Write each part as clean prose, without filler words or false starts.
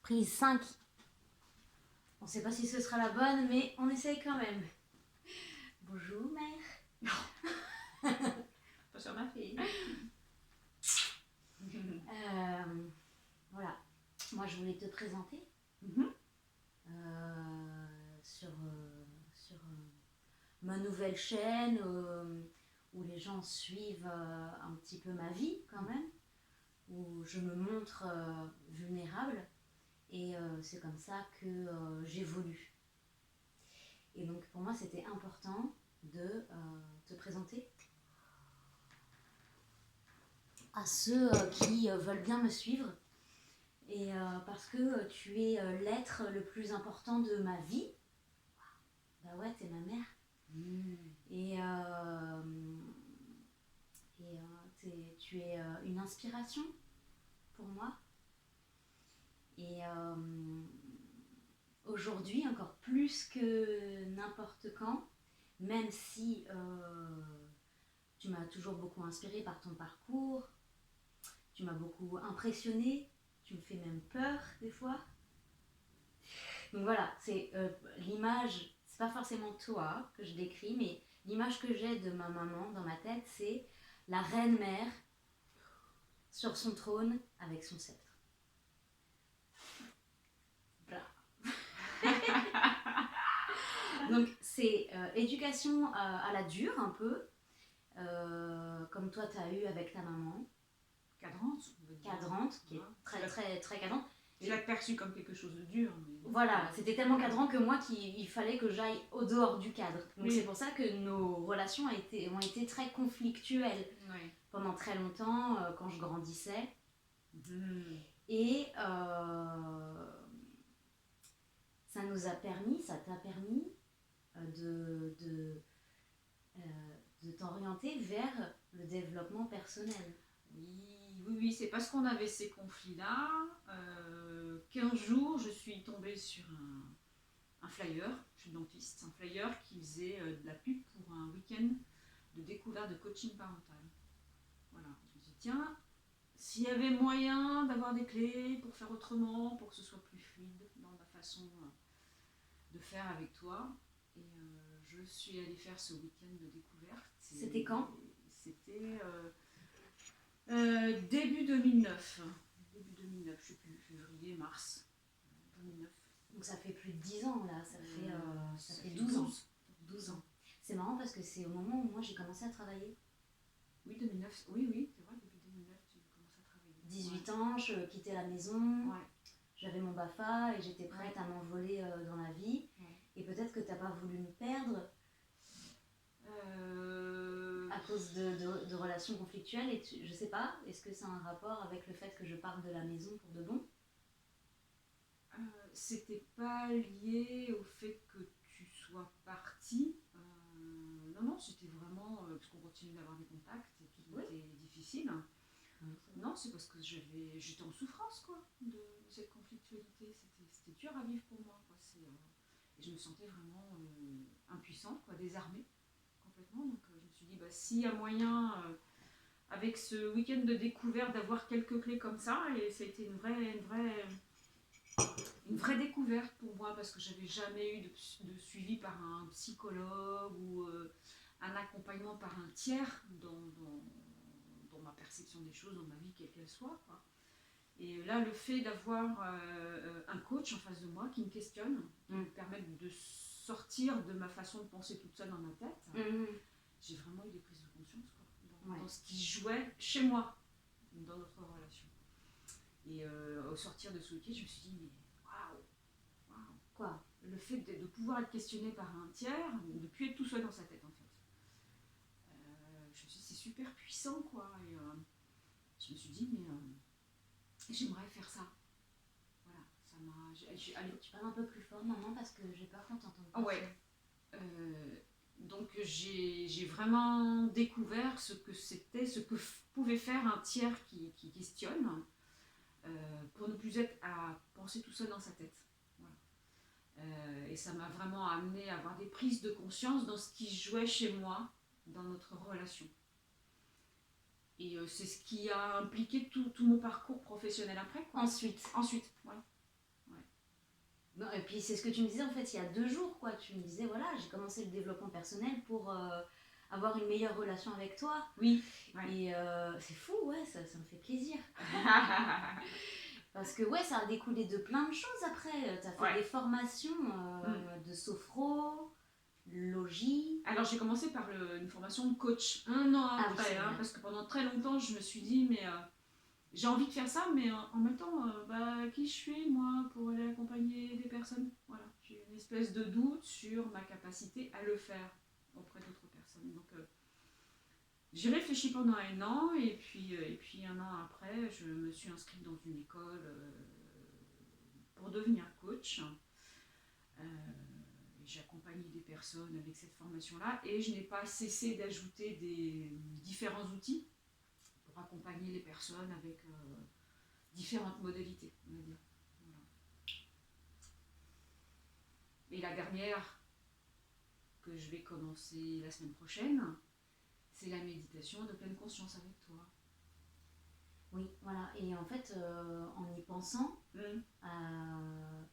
Prise 5. On ne sait pas si ce sera la bonne, mais on essaye quand même. Bonjour, mère. Pas sur ma fille. Voilà. Moi, je voulais te présenter sur ma nouvelle chaîne où les gens suivent un petit peu ma vie quand même, où je me montre vulnérable. Et c'est comme ça que j'évolue. Et donc pour moi, c'était important de te présenter à ceux qui veulent bien me suivre. Et parce que tu es l'être le plus important de ma vie. Bah ouais, t'es ma mère. Et tu es une inspiration pour moi. Et aujourd'hui, encore plus que n'importe quand, même si tu m'as toujours beaucoup inspiré par ton parcours, tu m'as beaucoup impressionné, tu me fais même peur des fois. Donc voilà, c'est l'image, c'est pas forcément toi que je décris, mais l'image que j'ai de ma maman dans ma tête, c'est la reine-mère sur son trône avec son sceptre. Donc c'est éducation à la dure un peu, comme toi tu as eu avec ta maman. Cadrante, qui est très cadrante. Je l'ai perçue comme quelque chose de dur. Mais... Voilà, c'était tellement cadrant que moi, il fallait que j'aille au dehors du cadre. Donc c'est pour ça que nos relations ont été très conflictuelles pendant très longtemps, quand je grandissais. Et ça t'a permis de t'orienter vers le développement personnel. Oui, c'est parce qu'on avait ces conflits-là qu'un jour, je suis tombée sur un flyer, je suis dentiste, un flyer qui faisait de la pub pour un week-end de découverte de coaching parental. Voilà, je me suis dit, tiens, s'il y avait moyen d'avoir des clés pour faire autrement, pour que ce soit plus fluide dans ma façon de faire avec toi, et je suis allée faire ce week-end de découverte. C'était quand ? C'était début 2009. Début 2009, je sais plus, février, mars 2009. Donc ça fait plus de 10 ans là, ça fait 12 ans. 12 ans. C'est marrant parce que c'est au moment où moi j'ai commencé à travailler. Oui, 2009, oui, c'est vrai, début 2009, tu commences à travailler. 18 ans, je quittais la maison, ouais. J'avais mon BAFA et j'étais prête à m'envoler dans la vie. Et peut-être que tu n'as pas voulu me perdre à cause de relations conflictuelles. Et je sais pas, est-ce que c'est un rapport avec le fait que je parte de la maison pour de bon ? C'était pas lié au fait que tu sois partie. Non, c'était vraiment parce qu'on continue d'avoir des contacts et tout était difficile. Non, c'est parce que j'étais en souffrance quoi, de cette conflictualité. C'était dur à vivre pour moi. Quoi. Et je me sentais vraiment impuissante, quoi, désarmée complètement. Donc je me suis dit, s'il y a moyen, avec ce week-end de découverte, d'avoir quelques clés comme ça, et ça a été une vraie découverte pour moi parce que j'avais jamais eu de suivi par un psychologue ou un accompagnement par un tiers dans ma perception des choses, dans ma vie, quelle qu'elle soit. Quoi. Et là, le fait d'avoir un coach en face de moi qui me questionne, qui me permet de sortir de ma façon de penser toute seule dans ma tête, j'ai vraiment eu des prises de conscience quoi, dans ce qui jouait chez moi, dans notre relation. Et au sortir de ce week-end, je me suis dit, mais waouh, quoi, le fait de pouvoir être questionné par un tiers, de ne plus être tout seul dans sa tête en fait. Je me suis dit, c'est super puissant quoi. Et je me suis dit, mais j'aimerais faire ça. Voilà, ça m'a. Allez, tu parles un peu plus fort maman parce que j'ai peur qu'on t'entende pas. Ah ouais. Donc j'ai vraiment découvert ce que c'était, ce que pouvait faire un tiers qui questionne pour ne plus être à penser tout seul dans sa tête. Voilà. Et ça m'a vraiment amené à avoir des prises de conscience dans ce qui jouait chez moi, dans notre relation. Et c'est ce qui a impliqué tout mon parcours professionnel après. Quoi. Ensuite, ouais. Non, et puis c'est ce que tu me disais en fait il y a 2 jours, quoi. Tu me disais, voilà, j'ai commencé le développement personnel pour avoir une meilleure relation avec toi. Oui, ouais. Et c'est fou, ouais, ça me fait plaisir. Parce que ouais, ça a découlé de plein de choses après. Tu as fait Ouais. des formations de sophro, logis. Alors j'ai commencé par une formation de coach 1 an Ah oui, après, c'est vrai. parce que pendant très longtemps je me suis dit mais j'ai envie de faire ça, mais en même temps, qui je suis moi pour aller accompagner des personnes. Voilà, j'ai une espèce de doute sur ma capacité à le faire auprès d'autres personnes. Donc j'ai réfléchi pendant 1 an et puis 1 an après, je me suis inscrite dans une école pour devenir coach. J'ai accompagné des personnes avec cette formation-là et je n'ai pas cessé d'ajouter des différents outils pour accompagner les personnes avec différentes modalités, on va dire. Voilà. Et la dernière que je vais commencer la semaine prochaine, c'est la méditation de pleine conscience avec toi. Oui, voilà. Et en fait, en y pensant,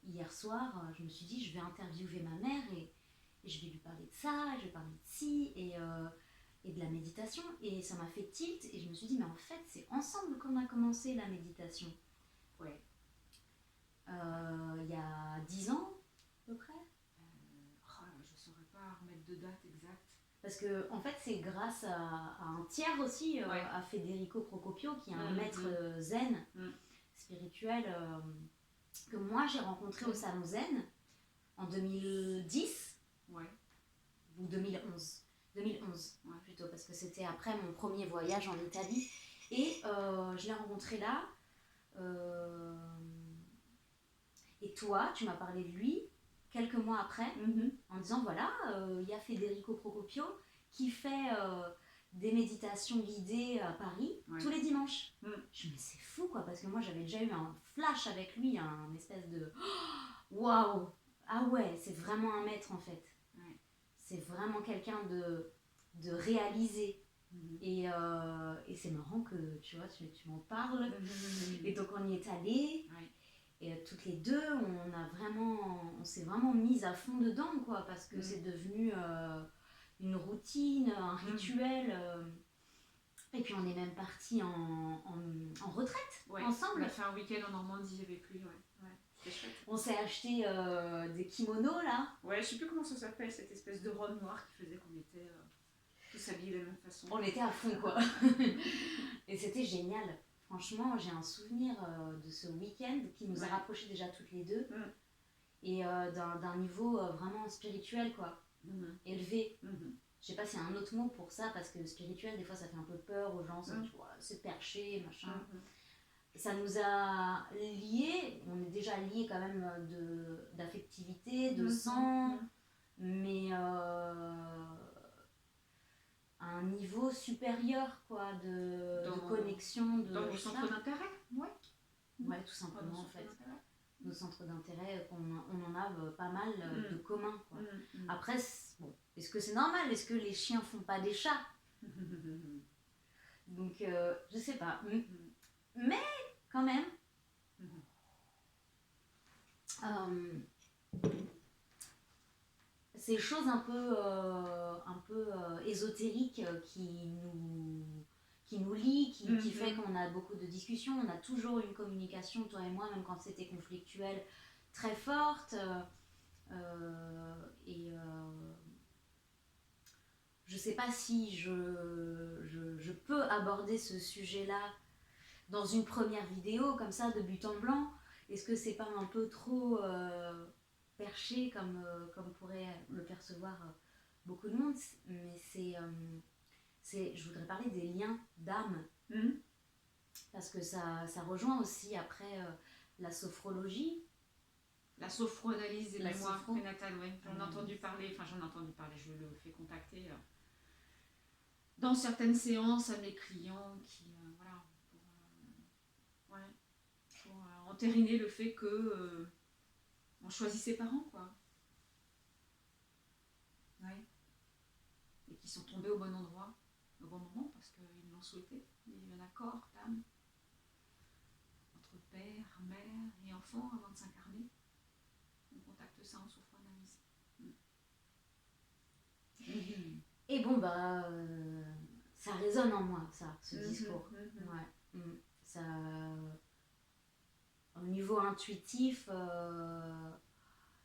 hier soir, je me suis dit, je vais interviewer ma mère et je vais lui parler de ça, je vais parler de ci et de la méditation. Et ça m'a fait tilt et je me suis dit, mais en fait, c'est ensemble qu'on a commencé la méditation. Ouais. Il y a 10 ans, à peu près. Je ne saurais pas remettre de date exacte. Parce que en fait, c'est grâce à un tiers aussi, Ouais. à Federico Procopio, qui est un maître zen spirituel que moi j'ai rencontré au Salon Zen en 2010 Ouais. ou 2011. 2011 Ouais. plutôt, parce que c'était après mon premier voyage en Italie. Et je l'ai rencontré là. Et toi, tu m'as parlé de lui quelques mois après, en disant voilà, il y a Federico Procopio qui fait des méditations guidées à Paris tous les dimanches. Je me dis, mais c'est fou quoi, parce que moi j'avais déjà eu un flash avec lui, un espèce de waouh, ah ouais, c'est vraiment un maître en fait. Ouais. C'est vraiment quelqu'un de réalisé. Et c'est marrant que tu vois, tu m'en parles. Et donc on y est allé. Ouais. Et toutes les deux, on s'est vraiment mise à fond dedans, quoi, parce que c'est devenu une routine, un rituel. Et puis on est même partis en retraite ensemble. On a fait un week-end en Normandie avec lui, ouais. C'était chouette. On s'est acheté des kimonos là. Ouais, je sais plus comment ça s'appelle, cette espèce de robe noire qui faisait qu'on était tous habillés de la même façon. On était à fond, quoi. Et c'était génial. Franchement, j'ai un souvenir de ce week-end qui nous a rapprochés déjà toutes les deux. Et d'un niveau vraiment spirituel, quoi. Élevé. Je sais pas s'il y a un autre mot pour ça, parce que spirituel, des fois, ça fait un peu peur aux gens. Tu vois, c'est perché, machin. Ça nous a liés. On est déjà liés quand même d'affectivité, de sang. Mais à un niveau supérieur, quoi, de connexion. Dans nos centres d'intérêt, ouais, tout simplement, en fait. Nos centres d'intérêt, on en a pas mal de communs, quoi. Après, bon, est-ce que c'est normal? Est-ce que les chiens font pas des chats? Donc, je sais pas. Mais, quand même, ces choses un peu ésotériques qui nous lie, qui fait qu'on a beaucoup de discussions, on a toujours une communication, toi et moi, même quand c'était conflictuel, très forte. Je sais pas si je peux aborder ce sujet-là dans une première vidéo, comme ça, de but en blanc. Est-ce que c'est pas un peu trop perché comme pourrait le percevoir beaucoup de monde? Mais je voudrais parler des liens d'âme. Parce que ça rejoint aussi après la sophrologie. La sophroanalyse des mémoires prénatales, oui. J'en ai entendu parler, je le fais contacter dans certaines séances à mes clients qui, pour entériner le fait que on choisit ses parents, quoi. Ouais. Et qui sont tombés au bon endroit, au bon moment, parce qu'ils l'ont souhaité. Il y a eu un accord d'âme entre père, mère et enfant avant de s'incarner. que ça en sophroanalyse. Et bon, bah, ça résonne en moi, ça, ce discours. Ouais. Ça, au niveau intuitif,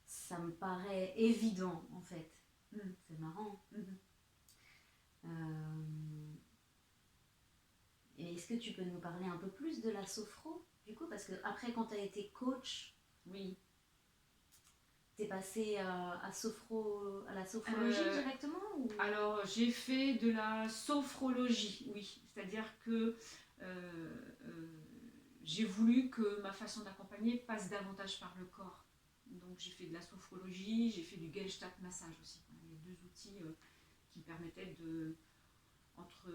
ça me paraît évident, en fait. C'est marrant. Et est-ce que tu peux nous parler un peu plus de la sophro, du coup? Parce que après, quand tu as été coach, Oui. t'es passé à la sophrologie directement ou... Alors, j'ai fait de la sophrologie, oui. C'est-à-dire que j'ai voulu que ma façon d'accompagner passe davantage par le corps. Donc, j'ai fait de la sophrologie, j'ai fait du Gestalt massage aussi. Les deux outils qui permettaient de, entre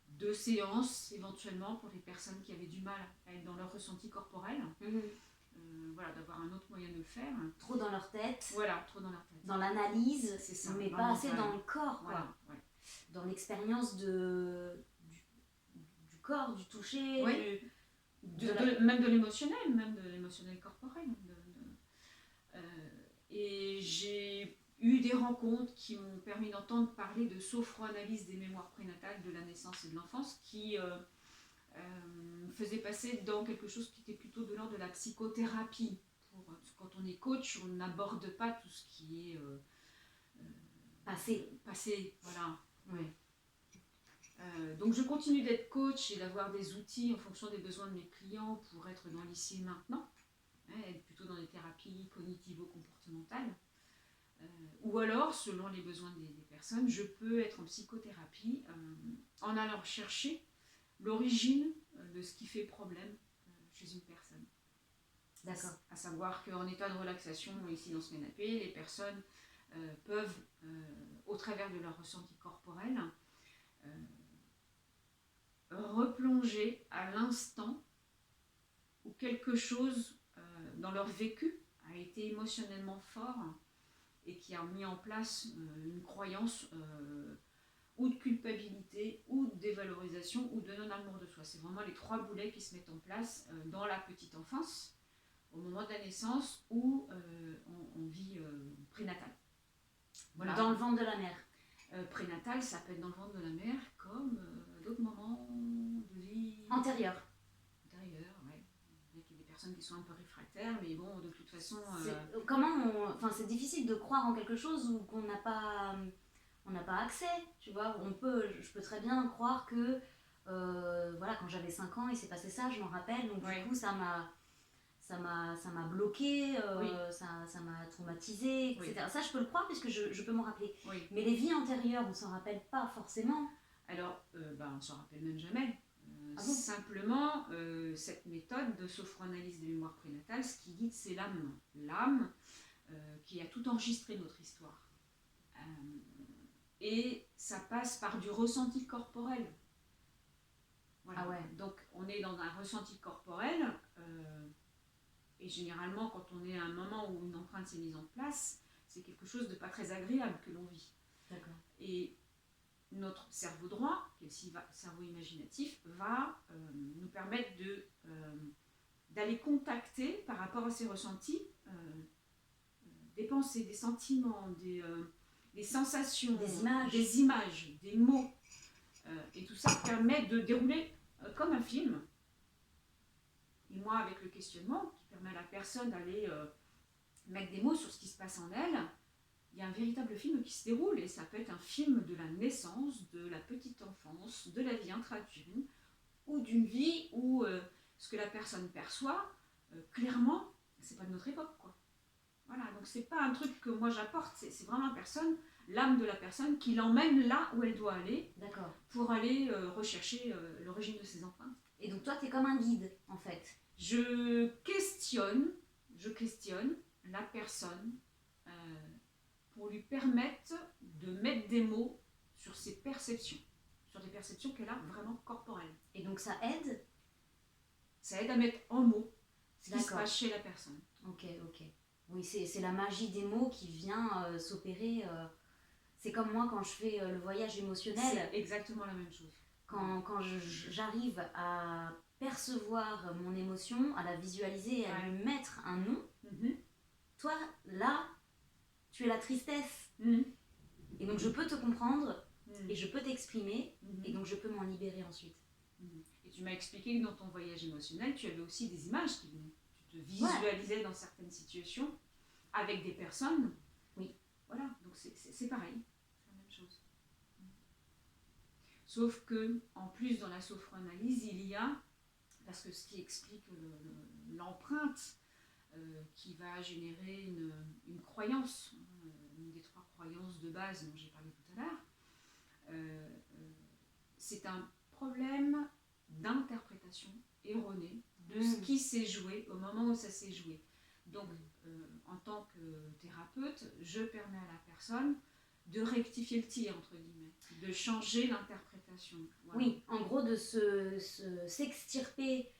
deux séances éventuellement pour les personnes qui avaient du mal à être dans leur ressenti corporel. Voilà, d'avoir un autre moyen de le faire. Trop dans leur tête. Voilà, trop dans leur tête. Dans l'analyse, c'est ça, mais pas assez dans le corps, quoi. Voilà, ouais. Dans l'expérience du corps, du toucher, oui. Même de l'émotionnel corporel. Et j'ai eu des rencontres qui m'ont permis d'entendre parler de sophroanalyse des mémoires prénatales de la naissance et de l'enfance qui me faisait passer dans quelque chose qui était plutôt de l'ordre de la psychothérapie. Quand on est coach, on n'aborde pas tout ce qui est passé, voilà. Oui. Donc je continue d'être coach et d'avoir des outils en fonction des besoins de mes clients pour être dans l'ici et maintenant, être plutôt dans les thérapies cognitivo-comportementales. Ou alors, selon les besoins des personnes, je peux être en psychothérapie en allant chercher l'origine de ce qui fait problème chez une personne. D'accord. À savoir qu'en état de relaxation, ici dans ce canapé, les personnes peuvent, au travers de leur ressenti corporel, replonger à l'instant où quelque chose dans leur vécu a été émotionnellement fort et qui a mis en place une croyance ou de culpabilité, ou de dévalorisation, ou de non-amour de soi. C'est vraiment les trois boulets qui se mettent en place dans la petite enfance, au moment de la naissance ou en vie prénatale. Voilà. Dans le ventre de la mère. Prénatal, ça peut être dans le ventre de la mère, comme d'autres moments de vie antérieure. Antérieure, ouais. Il y a des personnes qui sont un peu réfractaires, mais bon, de toute façon. C'est difficile de croire en quelque chose où qu'on n'a pas, on n'a pas accès, tu vois. Je peux très bien croire que, voilà, quand j'avais 5 ans, il s'est passé ça, je m'en rappelle, donc du coup, ça m'a bloqué, ça m'a traumatisé, etc. Oui. Ça, je peux le croire puisque je peux m'en rappeler. Oui. Mais les vies antérieures, on s'en rappelle pas forcément. Alors, on ne s'en rappelle même jamais. Ah bon? Simplement, cette méthode de sophroanalyse des mémoires prénatales, ce qui guide, c'est l'âme. L'âme qui a tout enregistré notre histoire. Et ça passe par du ressenti corporel. Voilà. Ah ouais. Donc, on est dans un ressenti corporel. Et généralement, quand on est à un moment où une empreinte s'est mise en place, c'est quelque chose de pas très agréable que l'on vit. D'accord. Et notre cerveau droit, qui est aussi cerveau imaginatif, va nous permettre d'aller contacter par rapport à ces ressentis des pensées, des sentiments, des sensations, des images, des mots. Et tout ça permet de dérouler comme un film. Et moi, avec le questionnement, qui permet à la personne d'aller mettre des mots sur ce qui se passe en elle, il y a un véritable film qui se déroule, et ça peut être un film de la naissance, de la petite enfance, de la vie intra-utérine, ou d'une vie où ce que la personne perçoit, clairement, c'est pas de notre époque, quoi. Voilà, donc c'est pas un truc que moi j'apporte, c'est vraiment la personne, l'âme de la personne qui l'emmène là où elle doit aller. D'accord. Pour aller rechercher l'origine de ses empreintes. Et donc toi, tu es comme un guide, en fait. Je questionne la personne pour lui permettre de mettre des mots sur ses perceptions, sur des perceptions qu'elle a vraiment corporelles. Et donc ça aide? Ça aide à mettre en mots ce qui se passe chez la personne. Ok. Oui, c'est la magie des mots qui vient s'opérer. C'est comme moi quand je fais le voyage émotionnel. C'est exactement la même chose. Quand j'arrive à percevoir mon émotion, à la visualiser et à lui mettre un nom, toi, là, tu es la tristesse. Mhm. Et donc, je peux te comprendre Mhm. et je peux t'exprimer Mhm. et donc je peux m'en libérer ensuite. Mhm. Et tu m'as expliqué que dans ton voyage émotionnel, tu avais aussi des images qui venaient. Tu te visualisais dans certaines situations avec des personnes. Oui. Voilà, donc c'est pareil, c'est la même chose. Sauf que, en plus, dans la sophranalyse, il y a, parce que ce qui explique l'empreinte qui va générer une croyance, une des 3 croyances de base dont j'ai parlé tout à l'heure, c'est un problème d'interprétation erronée de ce qui s'est joué au moment où ça s'est joué. Donc, en tant que thérapeute, je permets à la personne de rectifier le tir, entre guillemets, de changer l'interprétation. Voilà. Oui, en gros, de s'extirper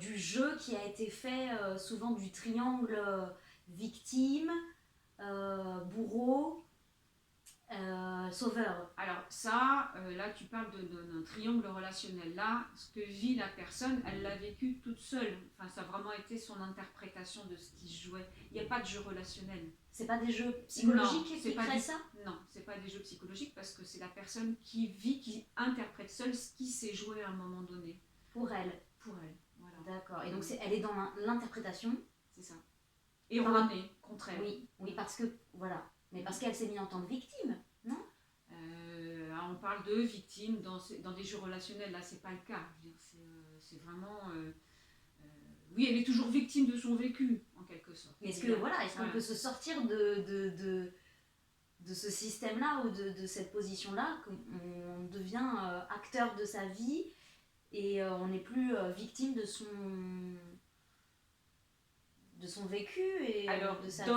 du jeu qui a été fait souvent du triangle victime, bourreau, sauveur. Alors ça, là tu parles d'un triangle relationnel. Là, ce que vit la personne, elle l'a vécu toute seule. Enfin, ça a vraiment été son interprétation de ce qui se jouait. Il n'y a pas de jeu relationnel. C'est pas des jeux psychologiques Non, qui créent ça? Non, c'est pas des jeux psychologiques parce que c'est la personne qui vit, qui interprète seule ce qui s'est joué à un moment donné. Pour elle. Pour elle, voilà. D'accord. Et donc elle est dans l'interprétation. C'est ça. Erronée, contre elle. Oui, oui, parce que voilà. Mais parce qu'elle s'est mise en tant que victime, non? On parle de victime dans des jeux relationnels. Là, c'est pas le cas. C'est vraiment. Oui, elle est toujours victime de son vécu, en quelque sorte. Est-ce qu'on peut se sortir de ce système-là ou de cette position-là, qu'on devient acteur de sa vie et on n'est plus victime de son vécu et alors, de sa vie?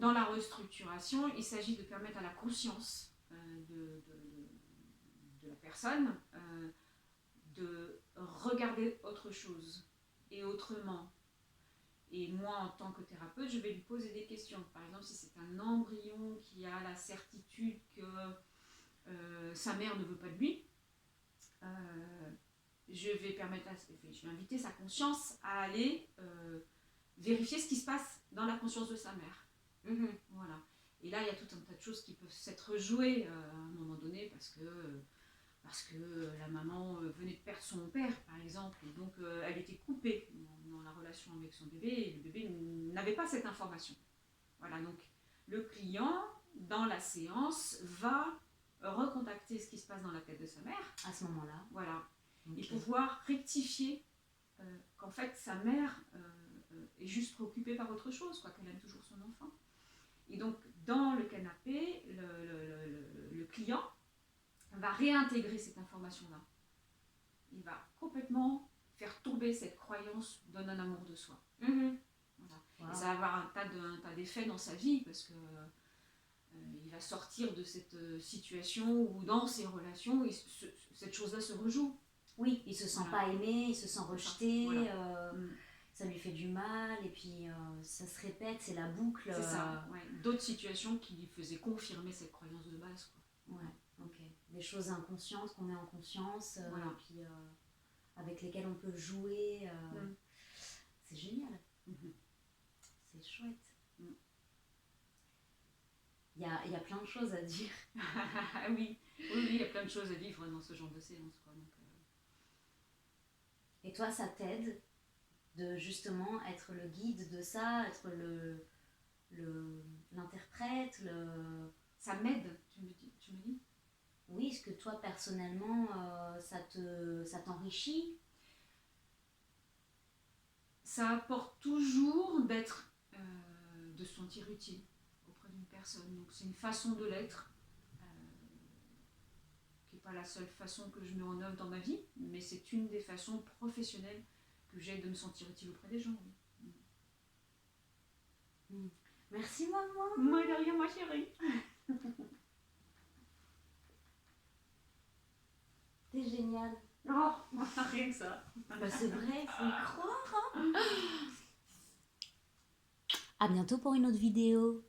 Dans la restructuration, il s'agit de permettre à la conscience de la personne de regarder autre chose et autrement. Et moi, en tant que thérapeute, je vais lui poser des questions. Par exemple, si c'est un embryon qui a la certitude que sa mère ne veut pas de lui, je vais inviter sa conscience à aller vérifier ce qui se passe dans la conscience de sa mère. Voilà. Et là, il y a tout un tas de choses qui peuvent s'être jouées à un moment donné parce que la maman venait de perdre son père, par exemple, et donc elle était coupée dans la relation avec son bébé, et le bébé n'avait pas cette information. Voilà, donc le client, dans la séance, va recontacter ce qui se passe dans la tête de sa mère. À ce moment-là. Voilà. Okay. Et pouvoir rectifier qu'en fait, sa mère est juste préoccupée par autre chose, quoi, qu'elle aime toujours son enfant. Et donc, dans le canapé, le client va réintégrer cette information-là. Il va complètement faire tomber cette croyance d'un non-amour de soi. Voilà. Wow. Et ça va avoir un tas d'effets dans sa vie parce que il va sortir de cette situation où dans ses relations, cette chose-là se rejoue. Oui, il se sent pas aimé, il se sent rejeté, voilà. Ça lui fait du mal et puis ça se répète, c'est la boucle. C'est ça, ouais. D'autres situations qui lui faisaient confirmer cette croyance de base, quoi. Ouais, ok. Des choses inconscientes qu'on met en conscience, voilà. Et puis avec lesquelles on peut jouer. C'est génial. C'est chouette. Il y a plein de choses à dire. Oui, il y a plein de choses à vivre dans ce genre de séance, quoi. Donc, Et toi, ça t'aide de justement être le guide de ça, être l'interprète, Ça m'aide, tu me dis? Oui, est-ce que toi, personnellement, ça t'enrichit? Ça apporte toujours de se sentir utile auprès d'une personne. Donc c'est une façon de l'être qui n'est pas la seule façon que je mets en œuvre dans ma vie, mais c'est une des façons professionnelles que j'ai de me sentir utile auprès des gens. Merci maman. Moi de rien, ma chérie. T'es géniale. Oh, rien que ça. Bah c'est vrai, faut y croire. Hein. À bientôt pour une autre vidéo.